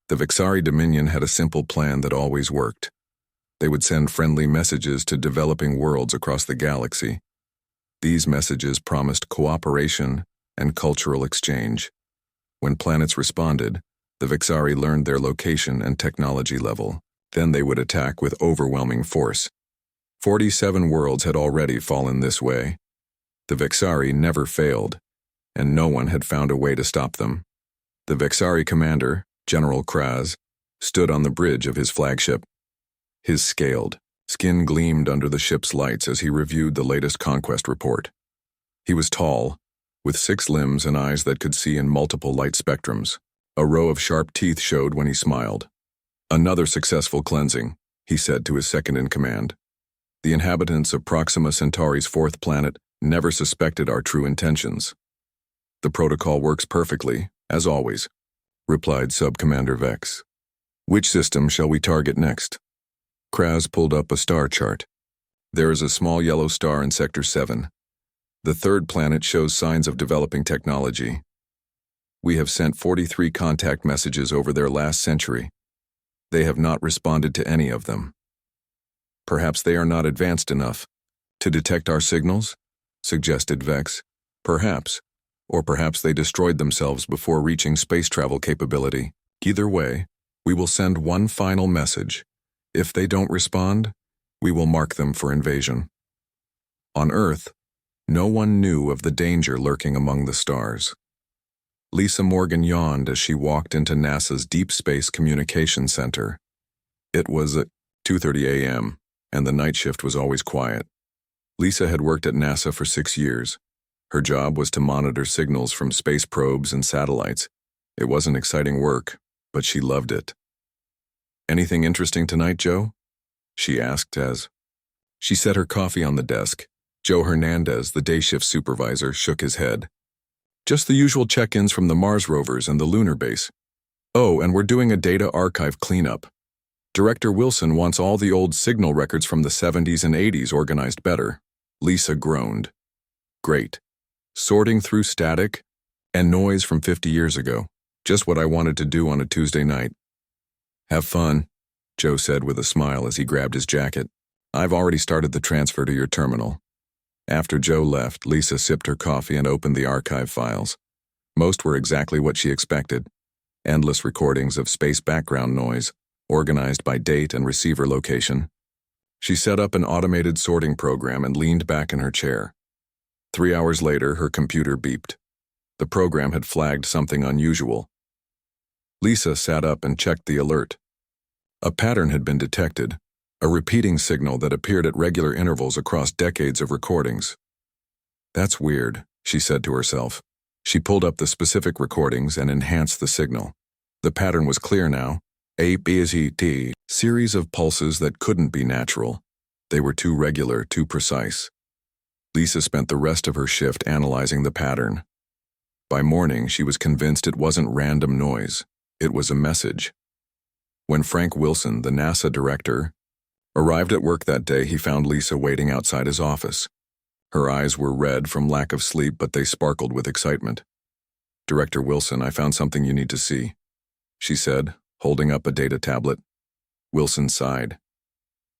The Vixari Dominion had a simple plan that always worked. They would send friendly messages to developing worlds across the galaxy. These messages promised cooperation and cultural exchange. When planets responded, the Vixari learned their location and technology level. Then they would attack with overwhelming force. 47 worlds had already fallen this way. The Vixari never failed, and no one had found a way to stop them. The Vixari commander, General Kraz, stood on the bridge of his flagship. His scaled skin gleamed under the ship's lights as he reviewed the latest conquest report. He was tall, with 6 limbs and eyes that could see in multiple light spectrums. A row of sharp teeth showed when he smiled. "Another successful cleansing," he said to his second-in-command. "The inhabitants of Proxima Centauri's 4th planet never suspected our true intentions." "The protocol works perfectly, as always," replied Sub-Commander Vex. "Which system shall we target next?" Kraz pulled up a star chart. "There is a small yellow star in Sector 7. The 3rd planet shows signs of developing technology. We have sent 43 contact messages over their last century. They have not responded to any of them. Perhaps they are not advanced enough to detect our signals," suggested Vex. "Perhaps. Or perhaps they destroyed themselves before reaching space travel capability. Either way, we will send one final message. If they don't respond, we will mark them for invasion." On Earth, no one knew of the danger lurking among the stars. Lisa Morgan yawned as she walked into NASA's Deep Space Communications Center. It was at 2:30 a.m., and the night shift was always quiet. Lisa had worked at NASA for 6 years. Her job was to monitor signals from space probes and satellites. It wasn't exciting work, but she loved it. "Anything interesting tonight, Joe?" she asked as she set her coffee on the desk. Joe Hernandez, the day shift supervisor, shook his head. "Just the usual check-ins from the Mars rovers and the lunar base. Oh, and we're doing a data archive cleanup. Director Wilson wants all the old signal records from the 70s and 80s organized better." Lisa groaned. "Great. Sorting through static and noise from 50 years ago. Just what I wanted to do on a Tuesday night." "Have fun," Joe said with a smile as he grabbed his jacket. "I've already started the transfer to your terminal." After Joe left, Lisa sipped her coffee and opened the archive files. Most were exactly what she expected. Endless recordings of space background noise, organized by date and receiver location. She set up an automated sorting program and leaned back in her chair. 3 hours later, her computer beeped. The program had flagged something unusual. Lisa sat up and checked the alert. A pattern had been detected, a repeating signal that appeared at regular intervals across decades of recordings. "That's weird," she said to herself. She pulled up the specific recordings and enhanced the signal. The pattern was clear now. A, B, Z, T, series of pulses that couldn't be natural. They were too regular, too precise. Lisa spent the rest of her shift analyzing the pattern. By morning, she was convinced it wasn't random noise. It was a message. When Frank Wilson, the NASA director, arrived at work that day, he found Lisa waiting outside his office. Her eyes were red from lack of sleep, but they sparkled with excitement. "Director Wilson, I found something you need to see," she said, holding up a data tablet. Wilson sighed.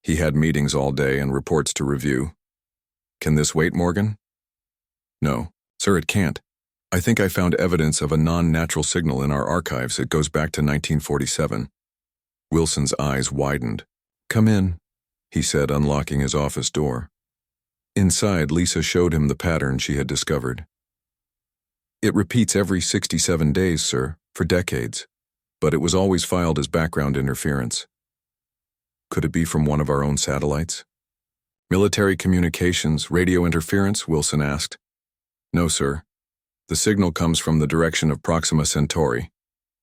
He had meetings all day and reports to review. "Can this wait, Morgan?" "No, sir, it can't. I think I found evidence of a non-natural signal in our archives. It goes back to 1947. Wilson's eyes widened. "Come in," he said, unlocking his office door. Inside, Lisa showed him the pattern she had discovered. "It repeats every 67 days, sir, for decades, but it was always filed as background interference." "Could it be from one of our own satellites?" "Military communications, radio interference?" Wilson asked. "No, sir. The signal comes from the direction of Proxima Centauri,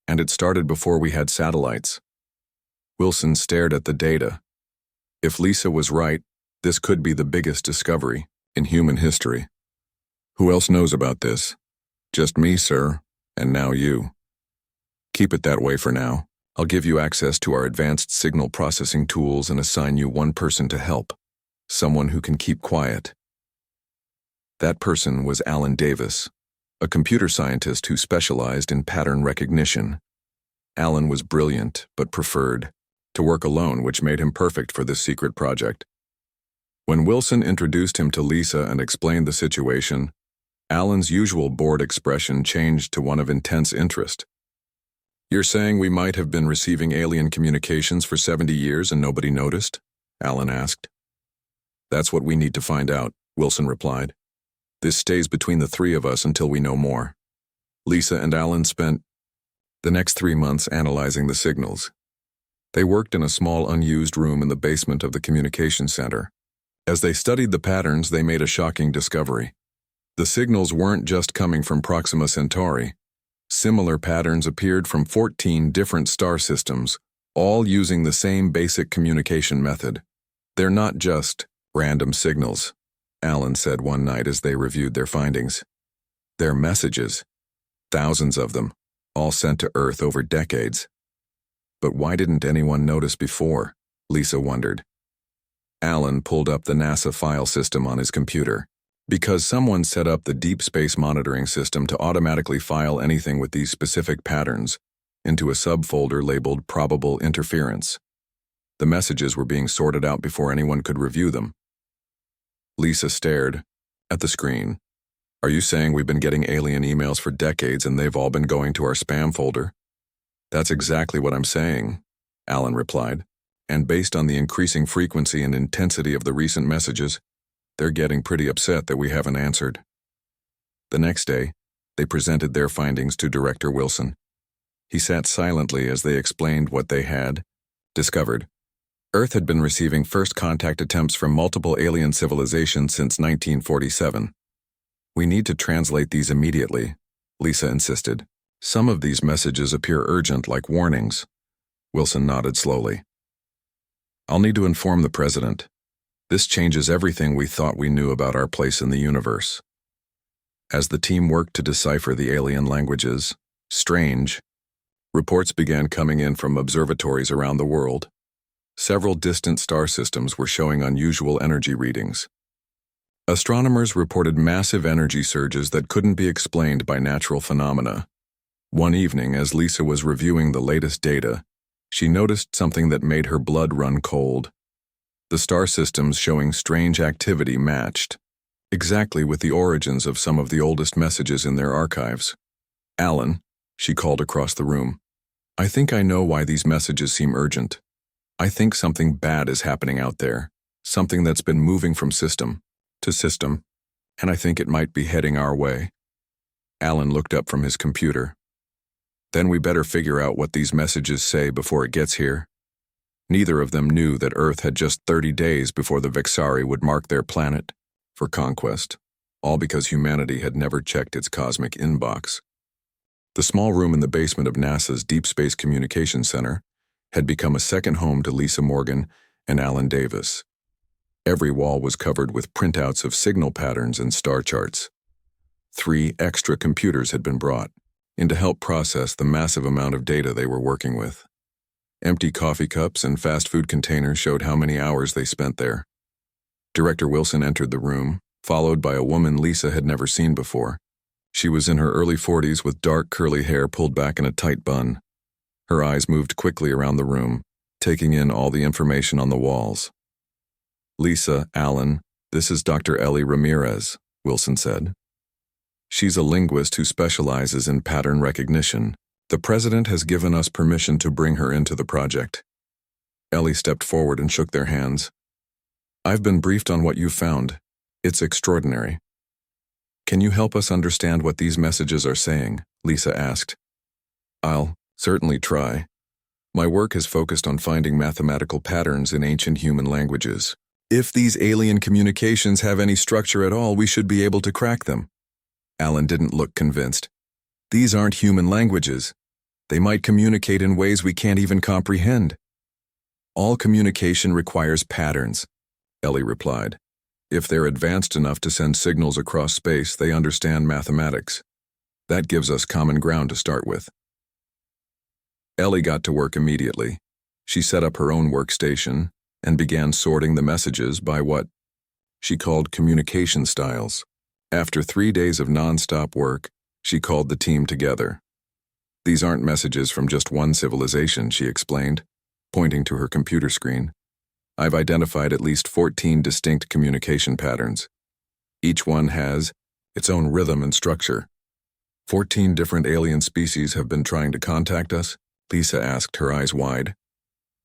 and it started before we had satellites." Wilson stared at the data. If Lisa was right, this could be the biggest discovery in human history. "Who else knows about this?" "Just me, sir, and now you." "Keep it that way for now. I'll give you access to our advanced signal processing tools and assign you one person to help. Someone who can keep quiet." That person was Alan Davis, a computer scientist who specialized in pattern recognition. Alan was brilliant, but preferred to work alone, which made him perfect for this secret project. When Wilson introduced him to Lisa and explained the situation, Alan's usual bored expression changed to one of intense interest. "You're saying we might have been receiving alien communications for 70 years and nobody noticed?" Alan asked. "That's what we need to find out," Wilson replied. "This stays between the three of us until we know more." Lisa and Alan spent the next 3 months analyzing the signals. They worked in a small unused room in the basement of the communication center. As they studied the patterns, they made a shocking discovery. The signals weren't just coming from Proxima Centauri. Similar patterns appeared from 14 different star systems, all using the same basic communication method. "They're not just random signals," Alan said one night as they reviewed their findings. "They're messages. Thousands of them, all sent to Earth over decades." "But why didn't anyone notice before?" Lisa wondered. Alan pulled up the NASA file system on his computer. "Because someone set up the Deep Space Monitoring System to automatically file anything with these specific patterns into a subfolder labeled Probable Interference. The messages were being sorted out before anyone could review them." Lisa stared at the screen. "Are you saying we've been getting alien emails for decades and they've all been going to our spam folder?" "That's exactly what I'm saying," Alan replied. "And based on the increasing frequency and intensity of the recent messages, they're getting pretty upset that we haven't answered." The next day, they presented their findings to Director Wilson. He sat silently as they explained what they had discovered. Earth had been receiving first contact attempts from multiple alien civilizations since 1947. "We need to translate these immediately," Lisa insisted. "Some of these messages appear urgent, like warnings." Wilson nodded slowly. "I'll need to inform the President. This changes everything we thought we knew about our place in the universe." As the team worked to decipher the alien languages, strange reports began coming in from observatories around the world. Several distant star systems were showing unusual energy readings. Astronomers reported massive energy surges that couldn't be explained by natural phenomena. One evening, as Lisa was reviewing the latest data, she noticed something that made her blood run cold. The star systems showing strange activity matched exactly with the origins of some of the oldest messages in their archives. "Alan," she called across the room, "I think I know why these messages seem urgent. I think something bad is happening out there, something that's been moving from system to system, and I think it might be heading our way." Alan looked up from his computer. "Then we better figure out what these messages say before it gets here." Neither of them knew that Earth had just 30 days before the Vexari would mark their planet for conquest, all because humanity had never checked its cosmic inbox. The small room in the basement of NASA's Deep Space Communications Center had become a second home to Lisa Morgan and Alan Davis. Every wall was covered with printouts of signal patterns and star charts. 3 extra computers had been brought in to help process the massive amount of data they were working with. Empty coffee cups and fast food containers showed how many hours they spent there. Director Wilson entered the room, followed by a woman Lisa had never seen before. She was in her early 40s with dark curly hair pulled back in a tight bun. Her eyes moved quickly around the room, taking in all the information on the walls. "Lisa, Alan, this is Dr. Ellie Ramirez," Wilson said. "She's a linguist who specializes in pattern recognition. The President has given us permission to bring her into the project." Ellie stepped forward and shook their hands. "I've been briefed on what you found. It's extraordinary." "Can you help us understand what these messages are saying?" Lisa asked. "I'll certainly try. My work has focused on finding mathematical patterns in ancient human languages. If these alien communications have any structure at all, we should be able to crack them." Alan didn't look convinced. "These aren't human languages. They might communicate in ways we can't even comprehend." "All communication requires patterns," Ellie replied. "If they're advanced enough to send signals across space, they understand mathematics. That gives us common ground to start with." Ellie got to work immediately. She set up her own workstation and began sorting the messages by what she called communication styles. After 3 days of non-stop work, she called the team together. These aren't messages from just one civilization, she explained, pointing to her computer screen. I've identified at least 14 distinct communication patterns. Each one has its own rhythm and structure. 14 different alien species have been trying to contact us? Lisa asked, her eyes wide.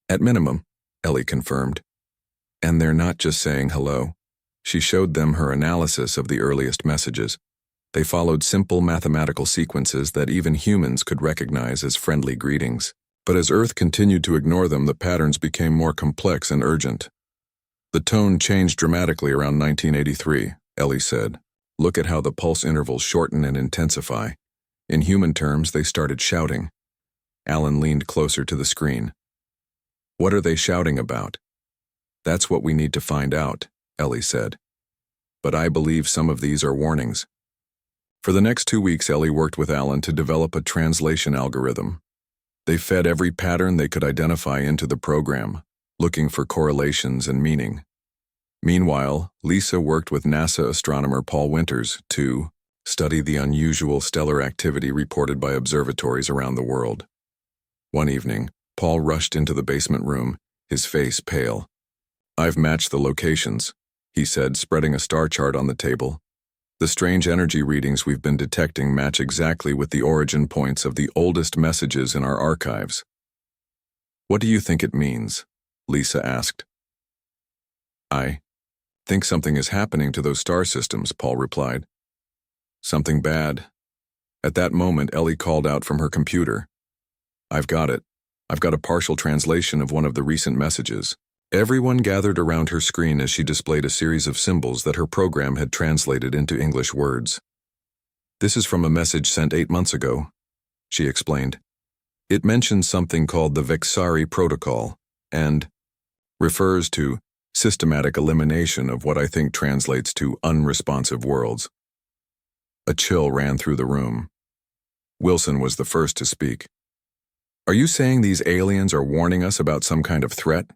At minimum, Ellie confirmed. And they're not just saying hello. She showed them her analysis of the earliest messages. They followed simple mathematical sequences that even humans could recognize as friendly greetings. But as Earth continued to ignore them, the patterns became more complex and urgent. The tone changed dramatically around 1983, Ellie said. Look at how the pulse intervals shorten and intensify. In human terms, they started shouting. Alan leaned closer to the screen. What are they shouting about? That's what we need to find out, Ellie said. But I believe some of these are warnings. For the next 2 weeks, Ellie worked with Alan to develop a translation algorithm. They fed every pattern they could identify into the program, looking for correlations and meaning. Meanwhile, Lisa worked with NASA astronomer Paul Winters to study the unusual stellar activity reported by observatories around the world. One evening, Paul rushed into the basement room, his face pale. I've matched the locations, he said, spreading a star chart on the table. The strange energy readings we've been detecting match exactly with the origin points of the oldest messages in our archives. What do you think it means? Lisa asked. I think something is happening to those star systems, Paul replied. Something bad. At that moment, Ellie called out from her computer. I've got it. I've got a partial translation of one of the recent messages. Everyone gathered around her screen as she displayed a series of symbols that her program had translated into English words. This is from a message sent 8 months ago, she explained. It mentions something called the Vexari Protocol and refers to systematic elimination of what I think translates to unresponsive worlds. A chill ran through the room. Wilson was the first to speak. Are you saying these aliens are warning us about some kind of threat?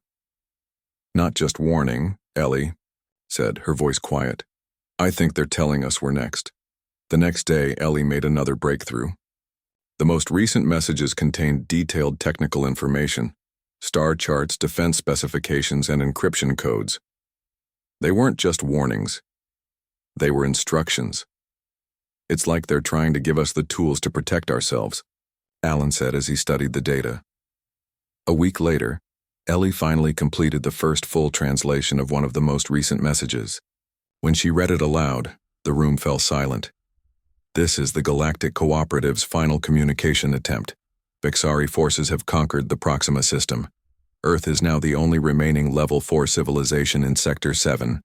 Not just warning, Ellie said, her voice quiet. I think they're telling us we're next. The next day, Ellie made another breakthrough. The most recent messages contained detailed technical information, star charts, defense specifications, and encryption codes. They weren't just warnings. They were instructions. It's like they're trying to give us the tools to protect ourselves, Alan said as he studied the data. A week later, Ellie finally completed the first full translation of one of the most recent messages. When she read it aloud, the room fell silent. This is the Galactic Cooperative's final communication attempt. Vexari forces have conquered the Proxima system. Earth is now the only remaining Level 4 civilization in Sector 7.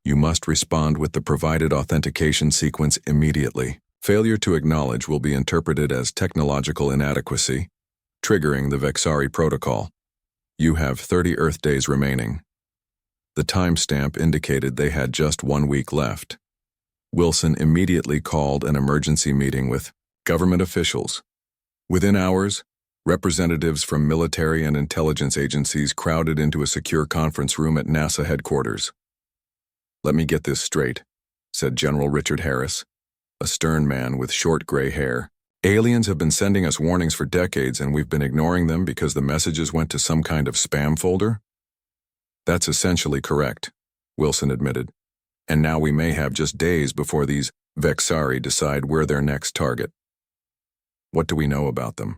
You must respond with the provided authentication sequence immediately. Failure to acknowledge will be interpreted as technological inadequacy, triggering the Vexari Protocol. You have 30 Earth days remaining. The timestamp indicated they had just 1 week left. Wilson immediately called an emergency meeting with government officials. Within hours, representatives from military and intelligence agencies crowded into a secure conference room at NASA headquarters. Let me get this straight, said General Richard Harris, a stern man with short gray hair. Aliens have been sending us warnings for decades, and we've been ignoring them because the messages went to some kind of spam folder? That's essentially correct, Wilson admitted. And now we may have just days before these Vexari decide we're their next target. What do we know about them?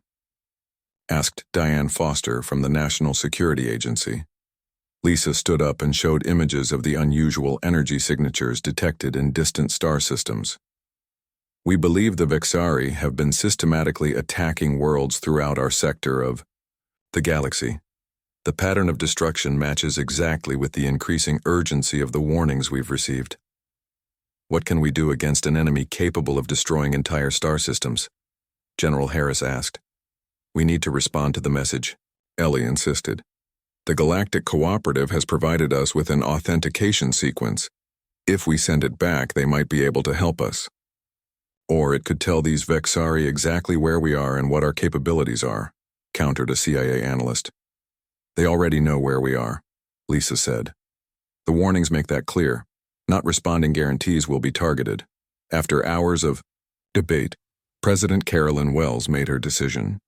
Asked Diane Foster from the National Security Agency. Lisa stood up and showed images of the unusual energy signatures detected in distant star systems. We believe the Vexari have been systematically attacking worlds throughout our sector of the galaxy. The pattern of destruction matches exactly with the increasing urgency of the warnings we've received. What can we do against an enemy capable of destroying entire star systems? General Harris asked. We need to respond to the message, Ellie insisted. The Galactic Cooperative has provided us with an authentication sequence. If we send it back, they might be able to help us. Or it could tell these Vexari exactly where we are and what our capabilities are, countered a CIA analyst. They already know where we are, Lisa said. The warnings make that clear. Not responding guarantees we'll be targeted. After hours of debate, President Carolyn Wells made her decision.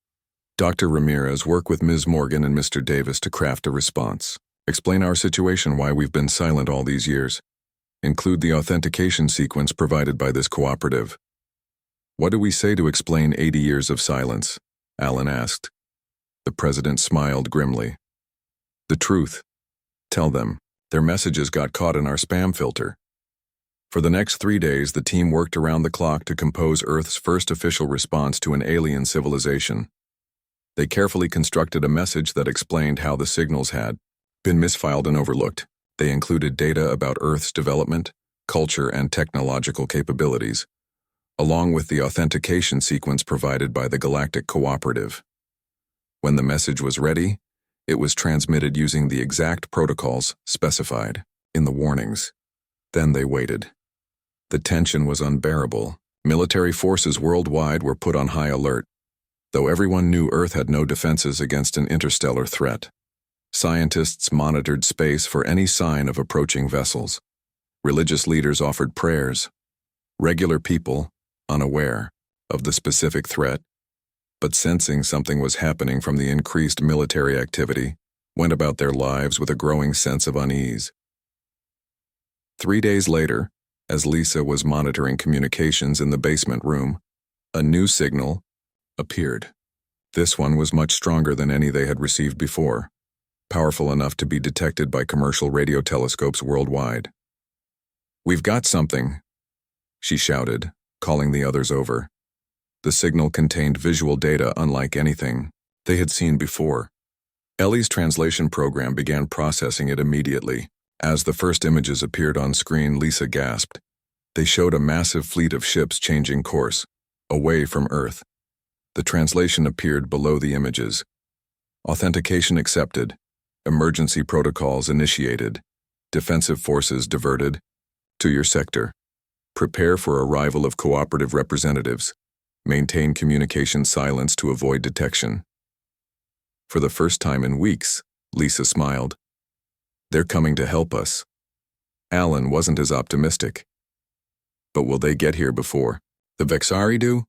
Dr. Ramirez worked with Ms. Morgan and Mr. Davis to craft a response. Explain our situation, why we've been silent all these years. Include the authentication sequence provided by this cooperative. What do we say to explain 80 years of silence? Alan asked. The president smiled grimly. The truth. Tell them. Their messages got caught in our spam filter. For the next 3 days, the team worked around the clock to compose Earth's first official response to an alien civilization. They carefully constructed a message that explained how the signals had been misfiled and overlooked. They included data about Earth's development, culture, and technological capabilities, along with the authentication sequence provided by the Galactic Cooperative. When the message was ready, it was transmitted using the exact protocols specified in the warnings. Then they waited. The tension was unbearable. Military forces worldwide were put on high alert, though everyone knew Earth had no defenses against an interstellar threat. Scientists monitored space for any sign of approaching vessels. Religious leaders offered prayers. Regular people, unaware of the specific threat, but sensing something was happening from the increased military activity, went about their lives with a growing sense of unease. 3 days later, as Lisa was monitoring communications in the basement room, a new signal appeared. This one was much stronger than any they had received before, powerful enough to be detected by commercial radio telescopes worldwide. We've got something, she shouted, calling the others over. The signal contained visual data unlike anything they had seen before. Ellie's translation program began processing it immediately. As the first images appeared on screen, Lisa gasped. They showed a massive fleet of ships changing course, away from Earth. The translation appeared below the images. Authentication accepted. Emergency protocols initiated. Defensive forces diverted. To your sector. Prepare for arrival of cooperative representatives. Maintain communication silence to avoid detection. For the first time in weeks, Lisa smiled. They're coming to help us. Alan wasn't as optimistic. But will they get here before the Vexari do?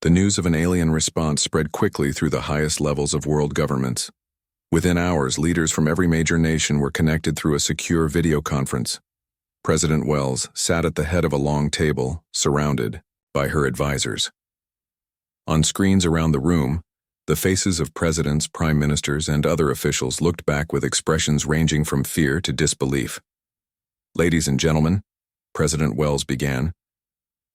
The news of an alien response spread quickly through the highest levels of world governments. Within hours, leaders from every major nation were connected through a secure video conference. President Wells sat at the head of a long table, surrounded by her advisors. On screens around the room, the faces of presidents, prime ministers, and other officials looked back with expressions ranging from fear to disbelief. Ladies and gentlemen, President Wells began,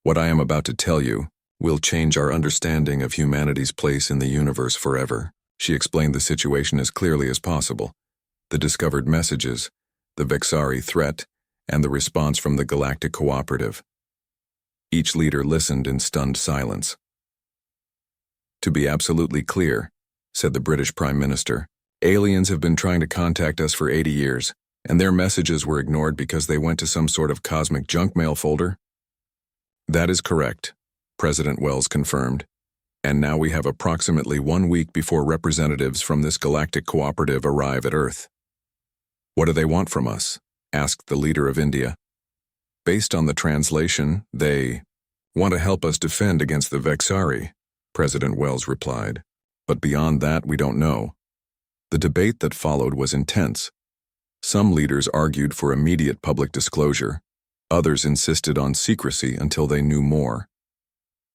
what I am about to tell you will change our understanding of humanity's place in the universe forever. She explained the situation as clearly as possible. The discovered messages, the Vexari threat, and the response from the Galactic Cooperative. Each leader listened in stunned silence. To be absolutely clear, said the British Prime Minister, aliens have been trying to contact us for 80 years, and their messages were ignored because they went to some sort of cosmic junk mail folder? That is correct, President Wells confirmed. And now we have approximately 1 week before representatives from this galactic cooperative arrive at Earth. What do they want from us? Asked the leader of India. Based on the translation, they want to help us defend against the Vexari, President Wells replied. But beyond that, we don't know. The debate that followed was intense. Some leaders argued for immediate public disclosure. Others insisted on secrecy until they knew more.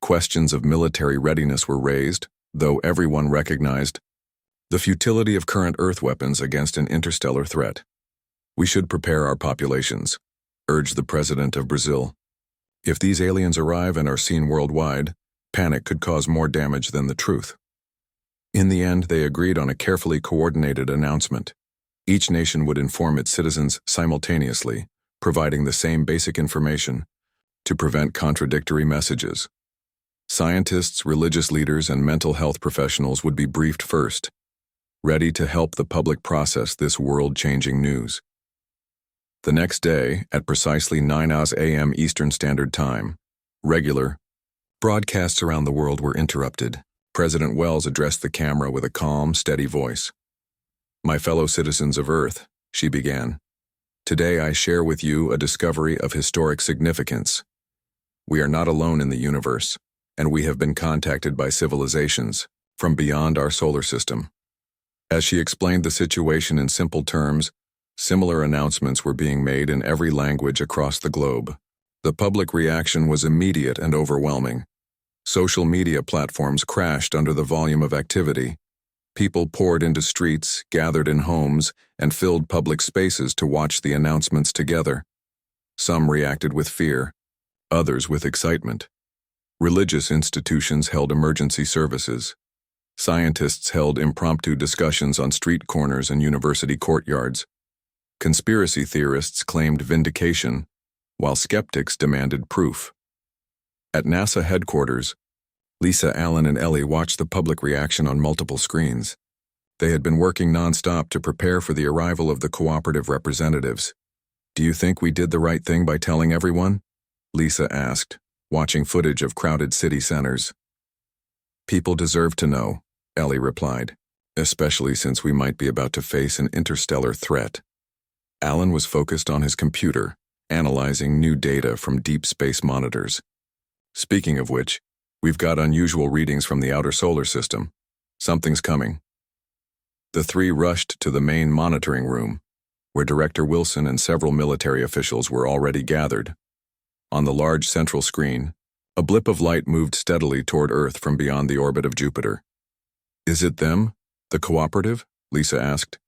Questions of military readiness were raised, though everyone recognized the futility of current Earth weapons against an interstellar threat. We should prepare our populations, urged the president of Brazil. If these aliens arrive and are seen worldwide, panic could cause more damage than the truth. In the end, they agreed on a carefully coordinated announcement. Each nation would inform its citizens simultaneously, providing the same basic information to prevent contradictory messages. Scientists, religious leaders, and mental health professionals would be briefed first, ready to help the public process this world-changing news. The next day, at precisely 9 a.m. Eastern Standard Time, regular broadcasts around the world were interrupted. President Wells addressed the camera with a calm, steady voice. My fellow citizens of Earth, she began. Today I share with you a discovery of historic significance. We are not alone in the universe. and we have been contacted by civilizations from beyond our solar system. As she explained the situation in simple terms, similar announcements were being made in every language across the globe. The public reaction was immediate and overwhelming. Social media platforms crashed under the volume of activity. People poured into streets, gathered in homes, and filled public spaces to watch the announcements together. Some reacted with fear, others with excitement. Religious institutions held emergency services. Scientists held impromptu discussions on street corners and university courtyards. Conspiracy theorists claimed vindication, while skeptics demanded proof. At NASA headquarters, Lisa, Alan, and Ellie watched the public reaction on multiple screens. They had been working nonstop to prepare for the arrival of the cooperative representatives. "Do you think we did the right thing by telling everyone?" Lisa asked, watching footage of crowded city centers. "People deserve to know," Ellie replied, "especially since we might be about to face an interstellar threat." Alan was focused on his computer, analyzing new data from deep space monitors. "Speaking of which, we've got unusual readings from the outer solar system. Something's coming." The three rushed to the main monitoring room, where Director Wilson and several military officials were already gathered. On the large central screen, a blip of light moved steadily toward Earth from beyond the orbit of Jupiter. "Is it them, the cooperative?" Lisa asked.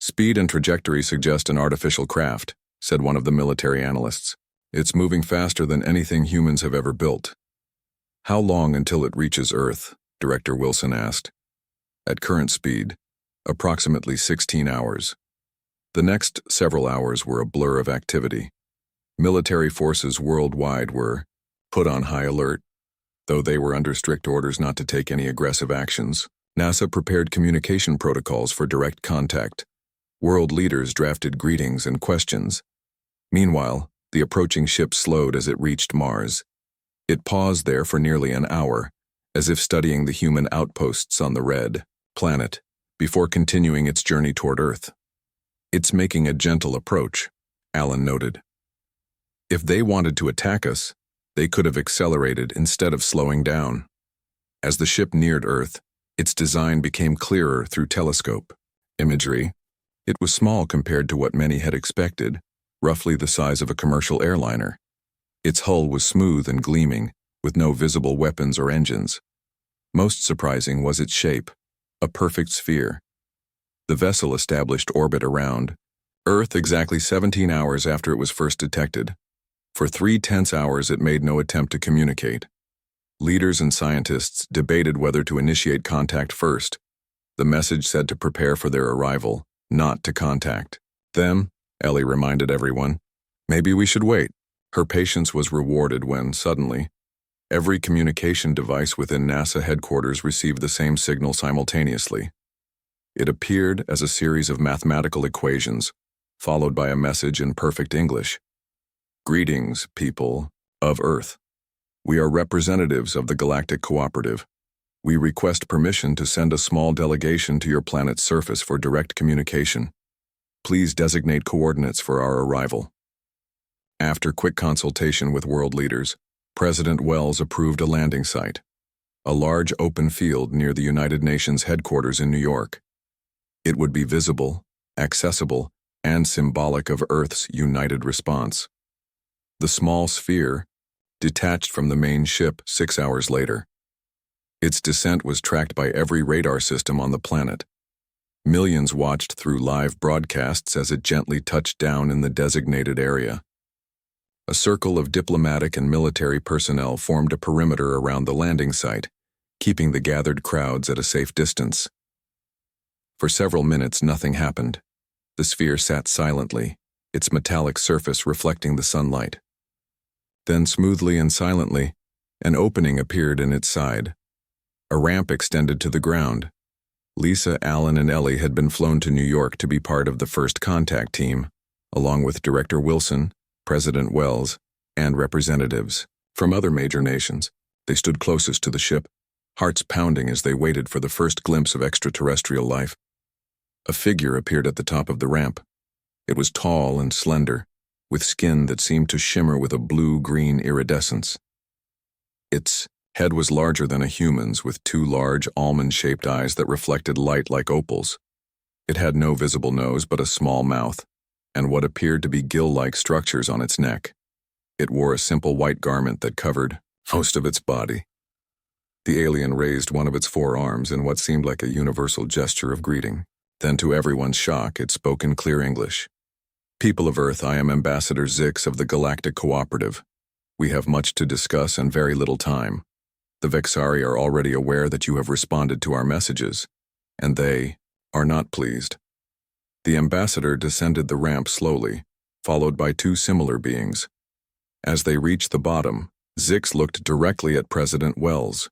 "Speed and trajectory suggest an artificial craft," said one of the military analysts. "It's moving faster than anything humans have ever built." "How long until it reaches Earth?" Director Wilson asked. "At current speed, approximately 16 hours. The next several hours were a blur of activity. Military forces worldwide were put on high alert, though they were under strict orders not to take any aggressive actions. NASA prepared communication protocols for direct contact. World leaders drafted greetings and questions. Meanwhile, the approaching ship slowed as it reached Mars. It paused there for nearly an hour, as if studying the human outposts on the red planet, before continuing its journey toward Earth. "It's making a gentle approach," Alan noted. "If they wanted to attack us, they could have accelerated instead of slowing down." As the ship neared Earth, its design became clearer through telescope imagery. It was small compared to what many had expected, roughly the size of a commercial airliner. Its hull was smooth and gleaming, with no visible weapons or engines. Most surprising was its shape, a perfect sphere. The vessel established orbit around Earth exactly 17 hours after it was first detected. For 3 tense hours it made no attempt to communicate. Leaders and scientists debated whether to initiate contact first. The message said to prepare for their arrival, not to contact them, Ellie reminded everyone. Maybe we should wait. Her patience was rewarded when, suddenly, every communication device within NASA headquarters received the same signal simultaneously. It appeared as a series of mathematical equations, followed by a message in perfect English. "Greetings, people of Earth. We are representatives of the Galactic Cooperative. We request permission to send a small delegation to your planet's surface for direct communication. Please designate coordinates for our arrival." After quick consultation with world leaders, President Wells approved a landing site, a large open field near the United Nations headquarters in New York. It would be visible, accessible, and symbolic of Earth's united response. The small sphere detached from the main ship 6 hours later. Its descent was tracked by every radar system on the planet. Millions watched through live broadcasts as it gently touched down in the designated area. A circle of diplomatic and military personnel formed a perimeter around the landing site, keeping the gathered crowds at a safe distance. For several minutes, nothing happened. The sphere sat silently, its metallic surface reflecting the sunlight. Then, smoothly and silently, an opening appeared in its side. A ramp extended to the ground. Lisa, Alan, and Ellie had been flown to New York to be part of the first contact team, along with Director Wilson, President Wells, and representatives from other major nations. They stood closest to the ship, hearts pounding as they waited for the first glimpse of extraterrestrial life. A figure appeared at the top of the ramp. It was tall and slender, with skin that seemed to shimmer with a blue-green iridescence. "It's Head was larger than a human's, with two large, almond-shaped eyes that reflected light like opals. It had no visible nose but a small mouth, and what appeared to be gill-like structures on its neck. It wore a simple white garment that covered most of its body. The alien raised one of its forearms in what seemed like a universal gesture of greeting. Then, to everyone's shock, it spoke in clear English. "People of Earth, I am Ambassador Zix of the Galactic Cooperative. We have much to discuss and very little time. The Vexari are already aware that you have responded to our messages, and they are not pleased." The ambassador descended the ramp slowly, followed by two similar beings. As they reached the bottom, Zix looked directly at President Wells.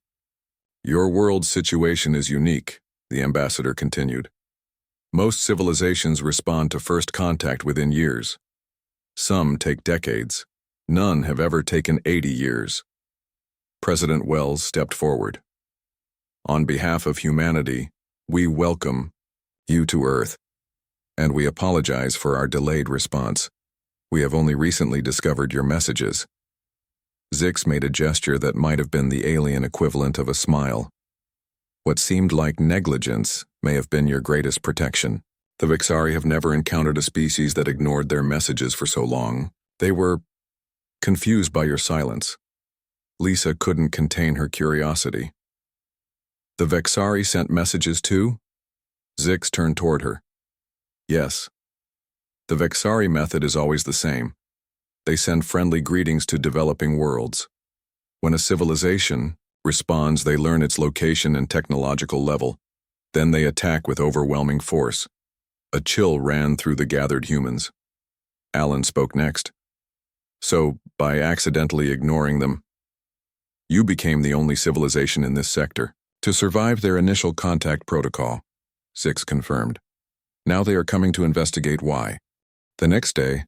"Your world's situation is unique," the ambassador continued. "Most civilizations respond to first contact within years. Some take decades. None have ever taken 80 years. President Wells stepped forward. "On behalf of humanity, we welcome you to Earth, and we apologize for our delayed response. We have only recently discovered your messages." Zix made a gesture that might have been the alien equivalent of a smile. "What seemed like negligence may have been your greatest protection. The Vexari have never encountered a species that ignored their messages for so long. They were confused by your silence." Lisa couldn't contain her curiosity. "The Vexari sent messages too?" Zix turned toward her. "Yes. The Vexari method is always the same. They send friendly greetings to developing worlds. When a civilization responds, they learn its location and technological level. Then they attack with overwhelming force." A chill ran through the gathered humans. Alan spoke next. "So, by accidentally ignoring them, you became the only civilization in this sector to survive their initial contact protocol," Zix confirmed. "Now they are coming to investigate why." The next day,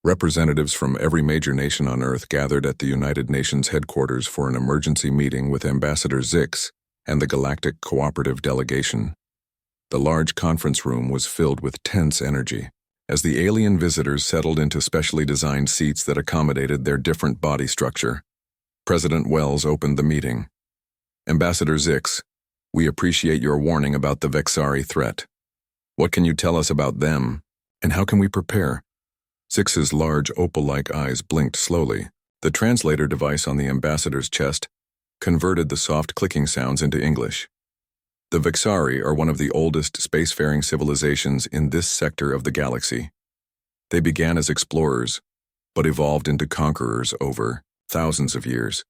representatives from every major nation on Earth gathered at the United Nations headquarters for an emergency meeting with Ambassador Zix and the Galactic Cooperative Delegation. The large conference room was filled with tense energy as the alien visitors settled into specially designed seats that accommodated their different body structure. President Wells opened the meeting. "Ambassador Zix, we appreciate your warning about the Vexari threat. What can you tell us about them, and how can we prepare?" Zix's large opal-like eyes blinked slowly. The translator device on the ambassador's chest converted the soft clicking sounds into English. "The Vexari are one of the oldest spacefaring civilizations in this sector of the galaxy. They began as explorers, but evolved into conquerors over thousands of years.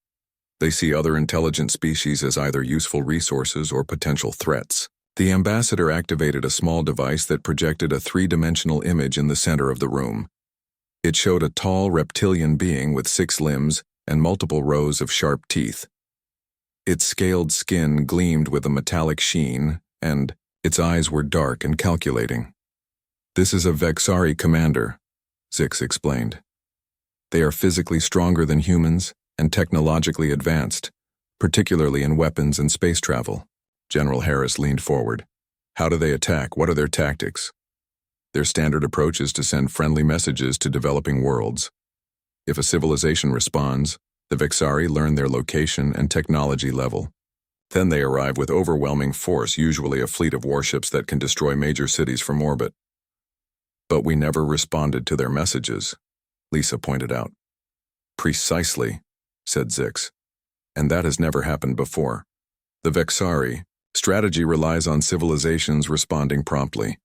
They see other intelligent species as either useful resources or potential threats." The ambassador activated a small device that projected a three-dimensional image in the center of the room. It showed a tall reptilian being with 6 limbs and multiple rows of sharp teeth. Its scaled skin gleamed with a metallic sheen, and its eyes were dark and calculating. "This is a Vexari commander," Zix explained. "They are physically stronger than humans and technologically advanced, particularly in weapons and space travel." General Harris leaned forward. "How do they attack? What are their tactics?" "Their standard approach is to send friendly messages to developing worlds. If a civilization responds, the Vexari learn their location and technology level. Then they arrive with overwhelming force, usually a fleet of warships that can destroy major cities from orbit." "But we never responded to their messages," Lisa pointed out. "Precisely," said Zix. "And that has never happened before. The Vexari strategy relies on civilizations responding promptly.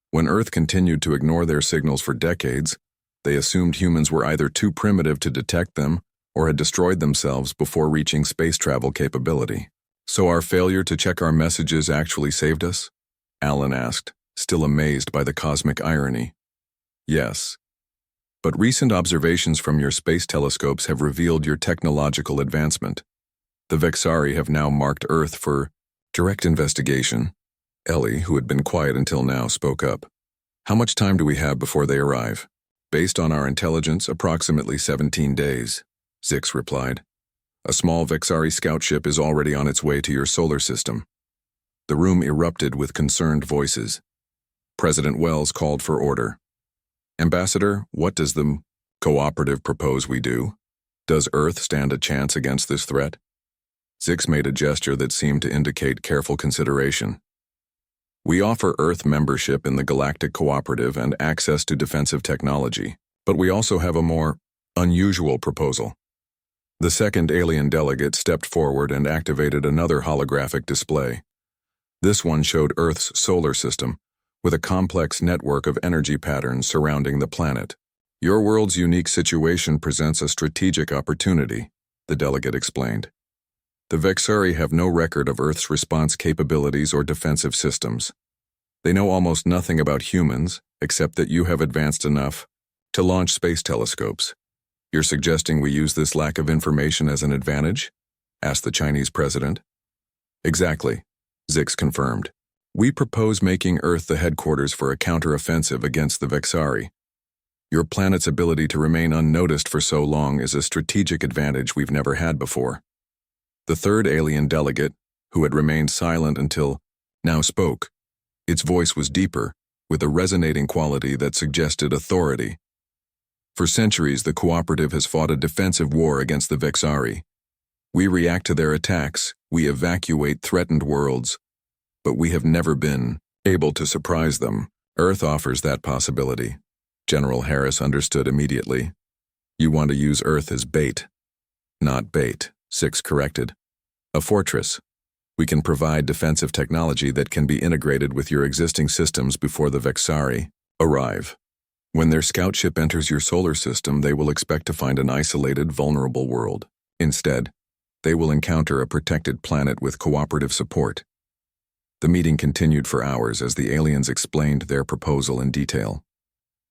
When Earth continued to ignore their signals for decades, they assumed humans were either too primitive to detect them or had destroyed themselves before reaching space travel capability. So our failure to check our messages actually saved us?" Alan asked, still amazed by the cosmic irony. "Yes. But recent observations from your space telescopes have revealed your technological advancement. The Vexari have now marked Earth for direct investigation." Ellie, who had been quiet until now, spoke up. "How much time do we have before they arrive?" "Based on our intelligence, approximately 17 days, Zix replied. "A small Vexari scout ship is already on its way to your solar system." The room erupted with concerned voices. President Wells called for order. "Ambassador, what does the cooperative propose we do? Does Earth stand a chance against this threat?" Zix made a gesture that seemed to indicate careful consideration. We offer Earth membership in the Galactic Cooperative and access to defensive technology, but we also have a more unusual proposal. The second alien delegate stepped forward and activated another holographic display. This one showed Earth's solar system, with a complex network of energy patterns surrounding the planet. Your world's unique situation presents a strategic opportunity, the delegate explained. The Vexari have no record of Earth's response capabilities or defensive systems. They know almost nothing about humans, except that you have advanced enough to launch space telescopes. You're suggesting we use this lack of information as an advantage? Asked the Chinese president. Exactly, Zix confirmed. We propose making Earth the headquarters for a counter-offensive against the Vexari. Your planet's ability to remain unnoticed for so long is a strategic advantage we've never had before. The third alien delegate, who had remained silent until now, spoke. Its voice was deeper, with a resonating quality that suggested authority. For centuries, the Cooperative has fought a defensive war against the Vexari. We react to their attacks, we evacuate threatened worlds, but we have never been able to surprise them. Earth offers that possibility. General Harris understood immediately. You want to use Earth as bait. Not bait, Zix corrected. A fortress. We can provide defensive technology that can be integrated with your existing systems before the Vexari arrive. When their scout ship enters your solar system, they will expect to find an isolated, vulnerable world. Instead, they will encounter a protected planet with cooperative support. The meeting continued for hours as the aliens explained their proposal in detail.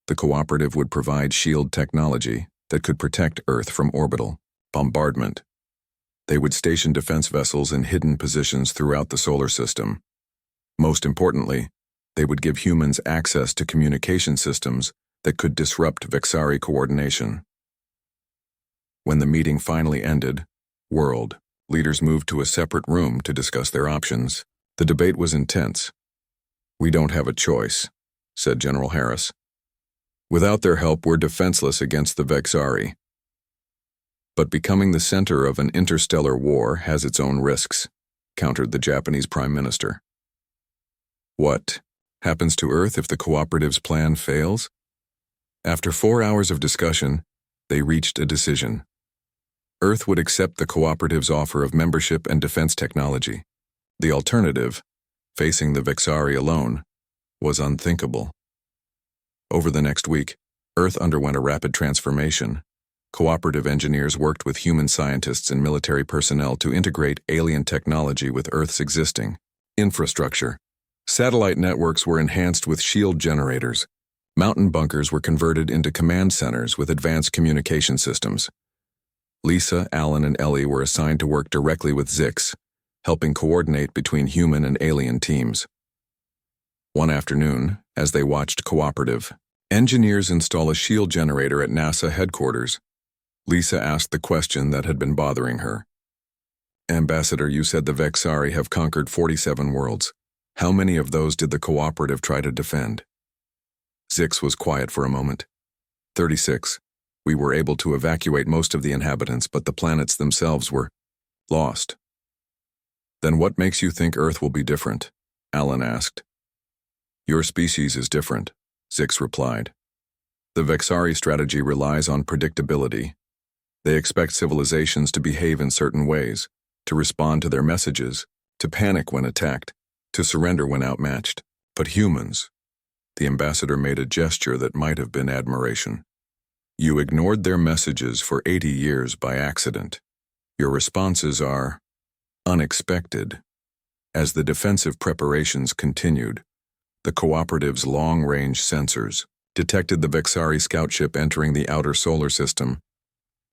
The Cooperative would provide shield technology that could protect Earth from orbital bombardment. They would station defense vessels in hidden positions throughout the solar system. Most importantly, they would give humans access to communication systems that could disrupt Vexari coordination. When the meeting finally ended, world leaders moved to a separate room to discuss their options. The debate was intense. We don't have a choice, said General Harris. Without their help, we're defenseless against the Vexari. But becoming the center of an interstellar war has its own risks, countered the Japanese Prime Minister. What happens to Earth if the Cooperative's plan fails? After 4 hours of discussion, they reached a decision. Earth would accept the Cooperative's offer of membership and defense technology. The alternative, facing the Vexari alone, was unthinkable. Over the next week, Earth underwent a rapid transformation. Cooperative engineers worked with human scientists and military personnel to integrate alien technology with Earth's existing infrastructure. Satellite networks were enhanced with shield generators. Mountain bunkers were converted into command centers with advanced communication systems. Lisa, Alan, and Ellie were assigned to work directly with Zix, helping coordinate between human and alien teams. One afternoon, as they watched Cooperative engineers install a shield generator at NASA headquarters, Lisa asked the question that had been bothering her. Ambassador, you said the Vexari have conquered 47 worlds. How many of those did the Cooperative try to defend? Zix was quiet for a moment. 36. We were able to evacuate most of the inhabitants, but the planets themselves were lost. Then what makes you think Earth will be different? Alan asked. Your species is different, Zix replied. The Vexari strategy relies on predictability. They expect civilizations to behave in certain ways, to respond to their messages, to panic when attacked, to surrender when outmatched. But humans, the ambassador made a gesture that might have been admiration. You ignored their messages for 80 years by accident. Your responses are unexpected. As the defensive preparations continued, the Cooperative's long-range sensors detected the Vexari scout ship entering the outer solar system.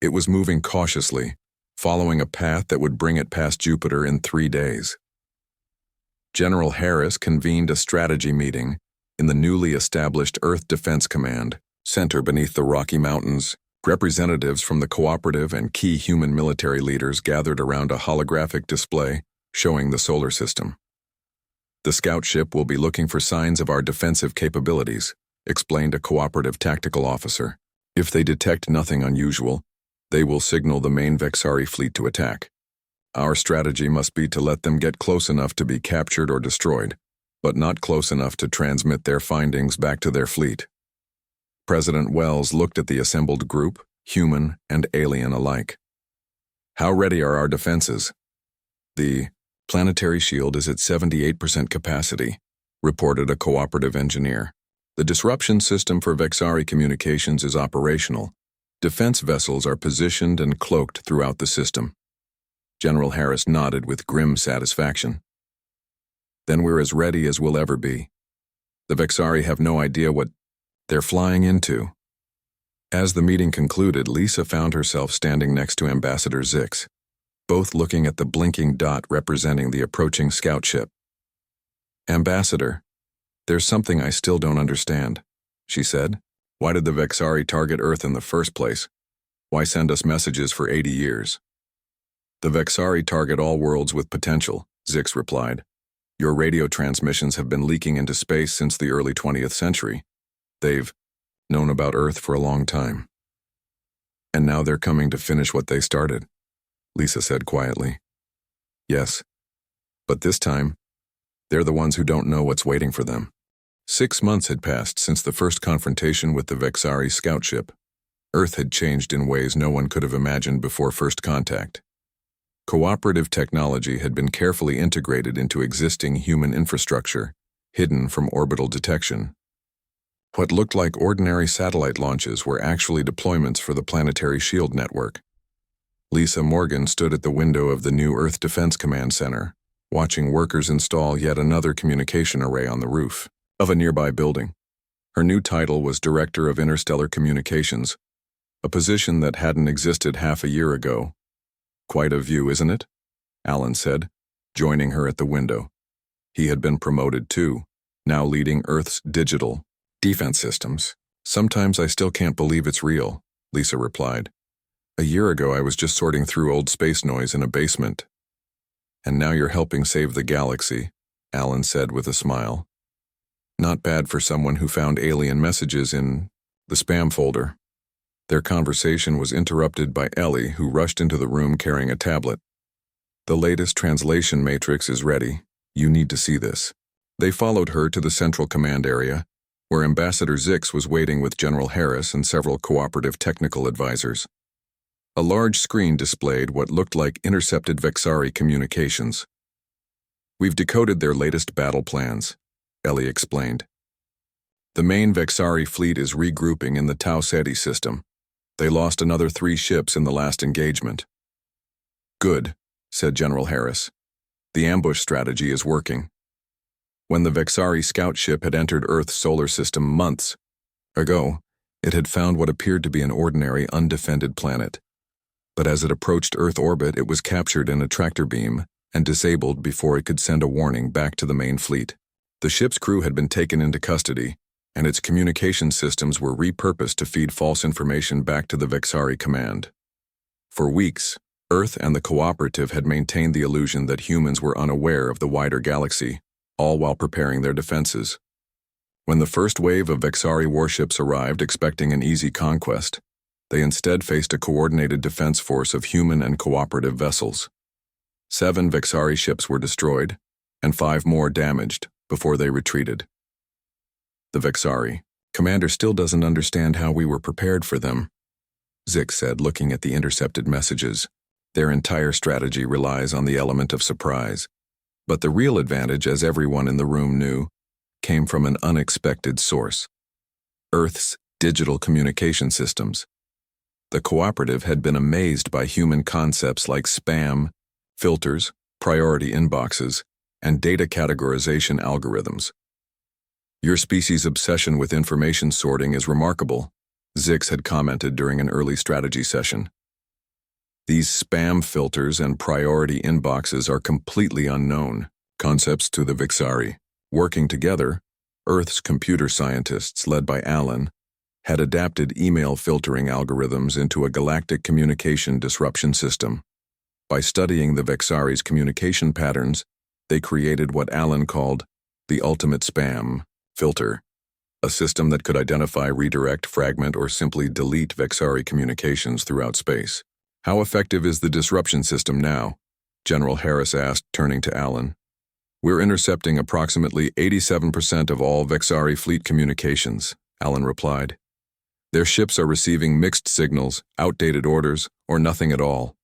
It was moving cautiously, following a path that would bring it past Jupiter in 3 days. General Harris convened a strategy meeting in the newly established Earth Defense Command Center beneath the Rocky Mountains. Representatives from the Cooperative and key human military leaders gathered around a holographic display showing the solar system. The scout ship will be looking for signs of our defensive capabilities, explained a Cooperative tactical officer. If they detect nothing unusual, they will signal the main Vexari fleet to attack. Our strategy must be to let them get close enough to be captured or destroyed, but not close enough to transmit their findings back to their fleet. President Wells looked at the assembled group, human and alien alike. How ready are our defenses? The planetary shield is at 78% capacity, reported a cooperative engineer. The disruption system for Vexari communications is operational. Defense vessels are positioned and cloaked throughout the system. General Harris nodded with grim satisfaction. Then we're as ready as we'll ever be. The Vexari have no idea what they're flying into. As the meeting concluded, Lisa found herself standing next to Ambassador Zix, both looking at the blinking dot representing the approaching scout ship. Ambassador, there's something I still don't understand, she said. Why did the Vexari target Earth in the first place? Why send us messages for 80 years? The Vexari target all worlds with potential, Zix replied. Your radio transmissions have been leaking into space since the early 20th century. They've known about Earth for a long time. And now they're coming to finish what they started, Lisa said quietly. Yes, but this time, they're the ones who don't know what's waiting for them. 6 months had passed since the first confrontation with the Vexari scout ship. Earth had changed in ways no one could have imagined before first contact. Cooperative technology had been carefully integrated into existing human infrastructure, hidden from orbital detection. What looked like ordinary satellite launches were actually deployments for the planetary shield network. Lisa Morgan stood at the window of the new Earth Defense Command Center, watching workers install yet another communication array on the roof of a nearby building. Her new title was Director of Interstellar Communications, a position that hadn't existed half a year ago. Quite a view, isn't it? Alan said, joining her at the window. He had been promoted too, now leading Earth's digital defense systems. Sometimes I still can't believe it's real, Lisa replied. A year ago I was just sorting through old space noise in a basement. And now you're helping save the galaxy, Alan said with a smile. Not bad for someone who found alien messages in the spam folder. Their conversation was interrupted by Ellie, who rushed into the room carrying a tablet. The latest translation matrix is ready. You need to see this. They followed her to the central command area, where Ambassador Zix was waiting with General Harris and several cooperative technical advisors. A large screen displayed what looked like intercepted Vexari communications. We've decoded their latest battle plans, Ellie explained. The main Vexari fleet is regrouping in the Tau Ceti system. They lost another 3 ships in the last engagement. Good, said General Harris. The ambush strategy is working. When the Vexari scout ship had entered Earth's solar system months ago, it had found what appeared to be an ordinary, undefended planet. But as it approached Earth orbit, it was captured in a tractor beam and disabled before it could send a warning back to the main fleet. The ship's crew had been taken into custody, and its communication systems were repurposed to feed false information back to the Vexari command. For weeks, Earth and the Cooperative had maintained the illusion that humans were unaware of the wider galaxy, all while preparing their defenses. When the first wave of Vexari warships arrived expecting an easy conquest, they instead faced a coordinated defense force of human and cooperative vessels. 7 Vexari ships were destroyed, and 5 more damaged before they retreated. The Vexari commander still doesn't understand how we were prepared for them, Zix said, looking at the intercepted messages. Their entire strategy relies on the element of surprise. But the real advantage, as everyone in the room knew, came from an unexpected source: Earth's digital communication systems. The Cooperative had been amazed by human concepts like spam, filters, priority inboxes, and data categorization algorithms. Your species' obsession with information sorting is remarkable, Zix had commented during an early strategy session. These spam filters and priority inboxes are completely unknown concepts to the Vexari. Working together, Earth's computer scientists, led by Alan, had adapted email filtering algorithms into a galactic communication disruption system. By studying the Vexari's communication patterns, they created what Alan called the ultimate spam filter, a system that could identify, redirect, fragment, or simply delete Vexari communications throughout space. How effective is the disruption system now? General Harris asked, turning to Alan. We're intercepting approximately 87% of all Vexari fleet communications, Alan replied. Their ships are receiving mixed signals, outdated orders, or nothing at all.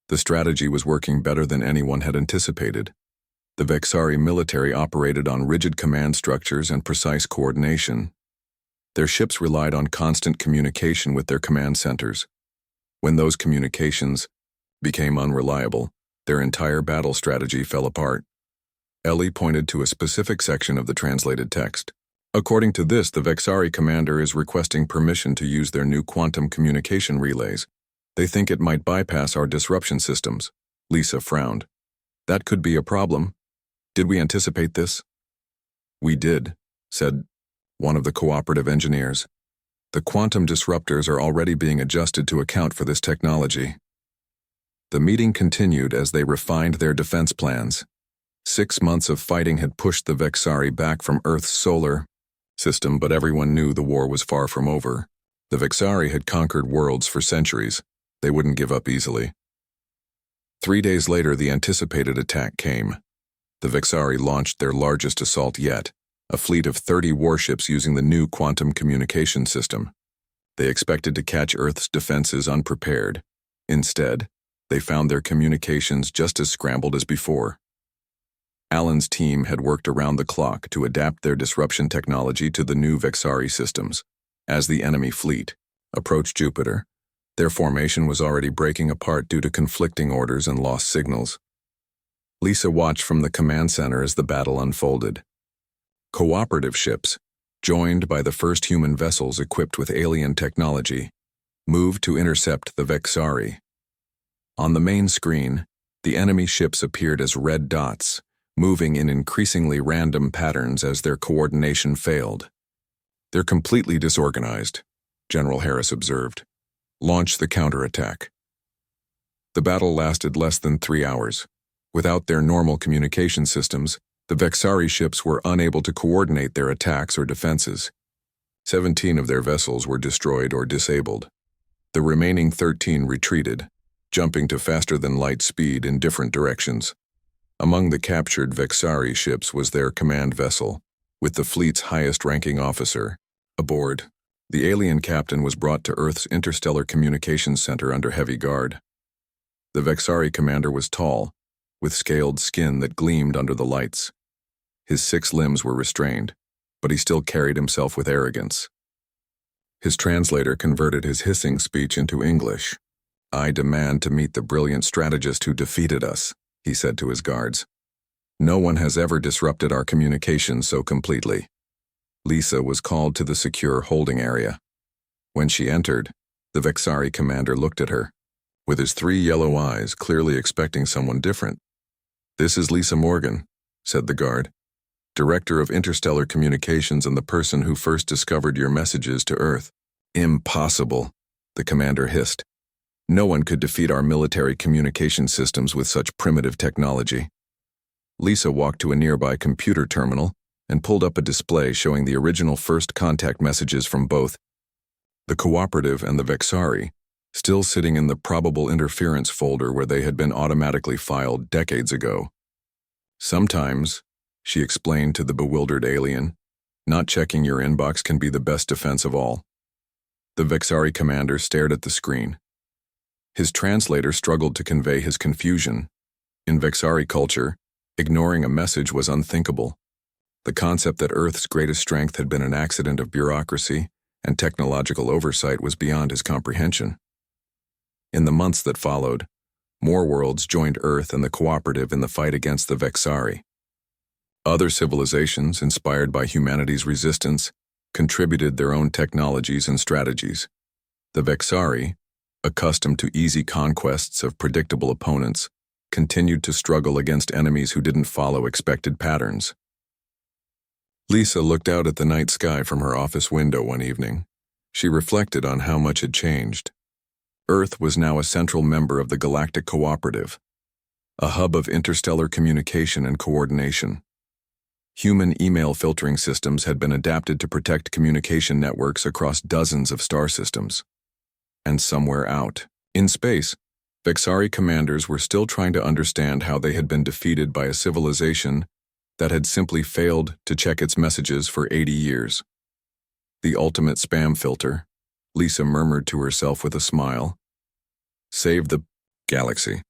The strategy was working better than anyone had anticipated. The Vexari military operated on rigid command structures and precise coordination. Their ships relied on constant communication with their command centers. When those communications became unreliable, their entire battle strategy fell apart. Ellie pointed to a specific section of the translated text. According to this, the Vexari commander is requesting permission to use their new quantum communication relays. They think it might bypass our disruption systems. Lisa frowned. That could be a problem. Did we anticipate this? We did, said one of the cooperative engineers. The quantum disruptors are already being adjusted to account for this technology. The meeting continued as they refined their defense plans. 6 months of fighting had pushed the Vexari back from Earth's solar system, but everyone knew the war was far from over. The Vexari had conquered worlds for centuries. They wouldn't give up easily. 3 days later, the anticipated attack came. The Vexari launched their largest assault yet, a fleet of 30 warships using the new quantum communication system. They expected to catch Earth's defenses unprepared. Instead, they found their communications just as scrambled as before. Alan's team had worked around the clock to adapt their disruption technology to the new Vexari systems. As the enemy fleet approached Jupiter, their formation was already breaking apart due to conflicting orders and lost signals. Lisa watched from the command center as the battle unfolded. Cooperative ships, joined by the first human vessels equipped with alien technology, moved to intercept the Vexari. On the main screen, the enemy ships appeared as red dots, moving in increasingly random patterns as their coordination failed. They're completely disorganized, General Harris observed. Launch the counterattack. The battle lasted less than 3 hours. Without their normal communication systems, the Vexari ships were unable to coordinate their attacks or defenses. 17 of their vessels were destroyed or disabled. The remaining 13 retreated, jumping to faster-than-light speed in different directions. Among the captured Vexari ships was their command vessel, with the fleet's highest-ranking officer aboard. The alien captain was brought to Earth's Interstellar Communications Center under heavy guard. The Vexari commander was tall, with scaled skin that gleamed under the lights. His 6 limbs were restrained, but he still carried himself with arrogance. His translator converted his hissing speech into English. I demand to meet the brilliant strategist who defeated us, he said to his guards. No one has ever disrupted our communications so completely. Lisa was called to the secure holding area. When she entered, the Vexari commander looked at her, with his 3 yellow eyes, clearly expecting someone different. This is Lisa Morgan, said the guard, Director of Interstellar Communications and the person who first discovered your messages to Earth. Impossible, the commander hissed. No one could defeat our military communication systems with such primitive technology. Lisa walked to a nearby computer terminal and pulled up a display showing the original first contact messages from both the Cooperative and the Vexari, still sitting in the probable interference folder where they had been automatically filed decades ago. Sometimes, she explained to the bewildered alien, not checking your inbox can be the best defense of all. The Vexari commander stared at the screen. His translator struggled to convey his confusion. In Vexari culture, ignoring a message was unthinkable. The concept that Earth's greatest strength had been an accident of bureaucracy and technological oversight was beyond his comprehension. In the months that followed, more worlds joined Earth and the Cooperative in the fight against the Vexari. Other civilizations, inspired by humanity's resistance, contributed their own technologies and strategies. The Vexari, accustomed to easy conquests of predictable opponents, continued to struggle against enemies who didn't follow expected patterns. Lisa looked out at the night sky from her office window one evening. She reflected on how much had changed. Earth was now a central member of the Galactic Cooperative, a hub of interstellar communication and coordination. Human email filtering systems had been adapted to protect communication networks across dozens of star systems. And somewhere out, in space, Vexari commanders were still trying to understand how they had been defeated by a civilization that had simply failed to check its messages for 80 years. The ultimate spam filter, Lisa murmured to herself with a smile. Save the galaxy.